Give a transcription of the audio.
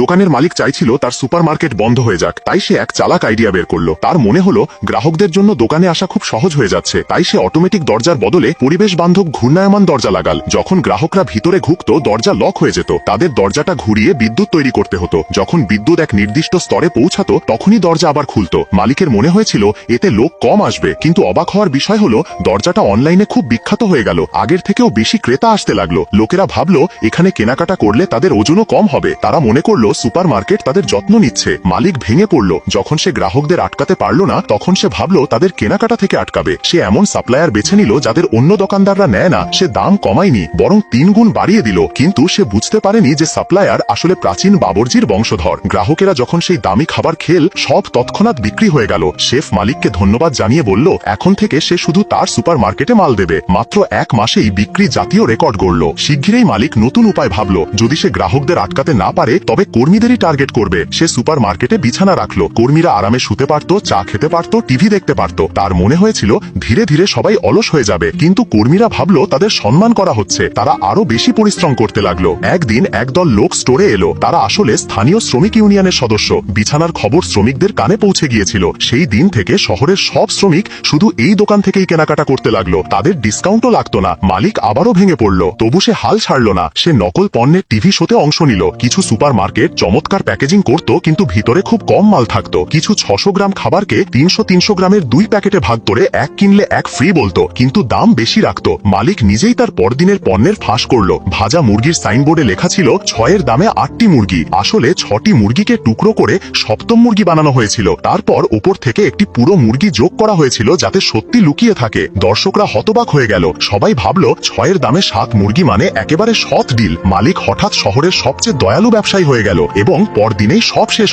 দোকানের মালিক চাইছিল তার সুপারমার্কেট বন্ধ হয়ে যাক, তাই সে এক চালাক আইডিয়া বের করলো। তার মনে হলো গ্রাহকদের জন্য দোকানে আসা খুব সহজ হয়ে যাচ্ছে, তাই সে অটোমেটিক দরজার বদলে পরিবেশ বান্ধব ঘূর্ণায়মান দরজা লাগাল। যখন গ্রাহকরা ভিতরে ঢুকতো দরজা লক হয়ে যেত, তাদের দরজাটা ঘুরিয়ে বিদ্যুৎ তৈরি করতে হতো। যখন বিদ্যুৎ এক নির্দিষ্ট স্তরে পৌঁছাতো তখনই দরজা আবার খুলতো। মালিকের মনে হয়েছিল এতে লোক কম আসবে, কিন্তু অবাক হওয়ার বিষয় হলো দরজাটা অনলাইনে খুব বিখ্যাত হয়ে গেল। আগের থেকেও বেশি ক্রেতা আসতে লাগলো। লোকেরা ভাবলো এখানে কেনাকাটা করলে তাদের ওজনও কম হবে। তারা মনে করলো সুপারমার্কেট তাদের যত্ন নিচ্ছে। মালিক ভেঙে পড়ল। যখন সে গ্রাহকদের আটকাতে পারল না তখন সে ভাবলো তাদের কেনাকাটা থেকে আটকাবে। সে এমন সাপ্লায়ার বেছে নিল যাদের অন্য দোকানদাররা নেয় না। সে দাম কমায়নি, বরং 3 গুণ বাড়িয়ে দিল। কিন্তু সে বুঝতে পারেনি যে সাপ্লায়ার আসলে প্রাচীন বাবরজির বংশধর। গ্রাহকেরা যখন সেই দামি খাবার খেল সব তৎক্ষণাৎ বিক্রি হয়ে গেল। শেফ মালিককে ধন্যবাদ জানিয়ে বলল এখন থেকে সে শুধু তার সুপারমার্কেটে মাল দেবে। মাত্র 1 মাসেই বিক্রি জাতীয় রেকর্ড গড়ল। শিগগিরই মালিক নতুন উপায় ভাবল, যদি সে গ্রাহকদের আটকাতে না পারে তবে কর্মীদেরই টার্গেট করবে। সে সুপারমার্কেটে বিছানা রাখলো। কর্মীরা আরামে শুতে পারত, চা খেতে পারত, টিভি দেখতে পারত। তার মনে হয়েছিল ধীরে ধীরে সবাই অলস হয়ে যাবে, কিন্তু কর্মীরা ভাবলো তাদের সম্মান করা হচ্ছে। তারা আরো বেশি পরিশ্রম করতে লাগলো। একদিন একদল লোক স্টোরে এলো। তারা আসলে স্থানীয় শ্রমিক ইউনিয়নের সদস্য। বিছানার খবর শ্রমিকদের কানে পৌঁছে গিয়েছিল। সেই দিন থেকে শহরের সব শ্রমিক শুধু এই দোকান থেকেই কেনাকাটা করতে লাগলো। তাদের ডিসকাউন্টও লাগতো না। মালিক আবারও ভেঙে পড়ল, তবু সে হাল ছাড়ল না। সে নকল পণ্যের টিভি শোতে অংশ নিল। কিছু সুপারমার্কেট চমৎকার প্যাকেজিং করত, কিন্তু ভিতরে খুব কম মাল থাকতো। কিছু 600 গ্রাম খাবারকে 300 গ্রামের 2 প্যাকেটে ভাগ করে 1 কিনলে 1 ফ্রি বলতো, কিন্তু দাম বেশি রাখতো। মালিক নিজেই তার পরদিনের পণ্যের ফাঁস করল। ভাজা মুরগির সাইনবোর্ডে লেখা ছিল 6 দামে 8টি মুরগি। আসলে 6টি মুরগিকে টুকরো করে 7ম মুরগি বানানো হয়েছিল। তারপর উপর থেকে একটি পুরো মুরগি যোগ করা হয়েছিল যাতে সত্যি লুকিয়ে থাকে। দর্শকরা হতবাক হয়ে গেল। সবাই ভাবলো 6 দামে 7 মুরগি মানে একেবারে সৎ ডিল। মালিক হঠাৎ শহরের সবচেয়ে দয়ালু ব্যবসায়ী হয়ে গেল এবং পরদিনেই সব শেষ।